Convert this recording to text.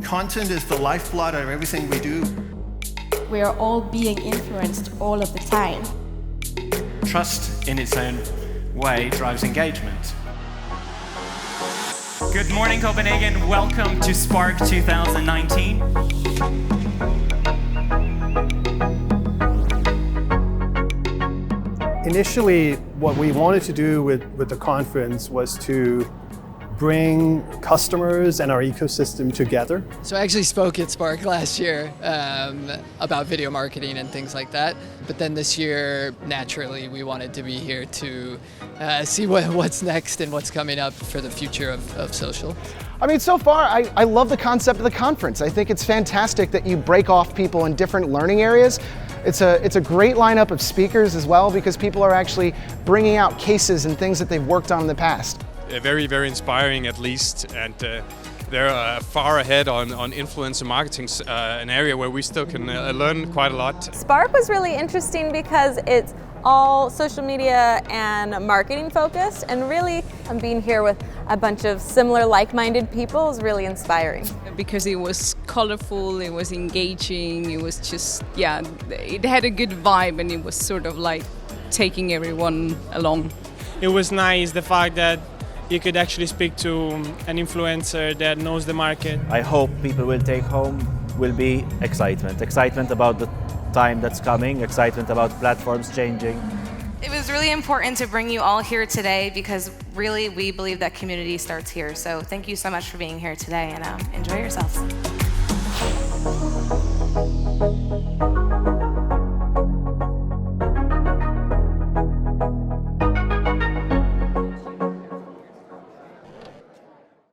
Content is the lifeblood of everything we do. We are all being influenced all of the time. Trust in its own way drives engagement. Good morning, Copenhagen. Welcome to Spark 2019. Initially, what we wanted to do with the conference was to bring customers and our ecosystem together. So I actually spoke at Spark last year about video marketing and things like that. But then this year, naturally, we wanted to be here to see what's next and what's coming up for the future of social. I mean, so far, I love the concept of the conference. I think it's fantastic that you break off people in different learning areas. It's a great lineup of speakers as well, because people are actually bringing out cases and things that they've worked on in the past. Very, very inspiring at least, and they're far ahead on influencer marketing, an area where we still can learn quite a lot. Spark was really interesting because it's all social media and marketing focused, and really being here with a bunch of similar like-minded people is really inspiring. Because it was colorful, it was engaging, it was just, yeah, it had a good vibe, and it was sort of like taking everyone along. It was nice, the fact that you could actually speak to an influencer that knows the market. I hope people will take home will be excitement about the time that's coming, excitement about platforms changing. It was really important to bring you all here today because really we believe that community starts here. So thank you so much for being here today, and enjoy yourselves.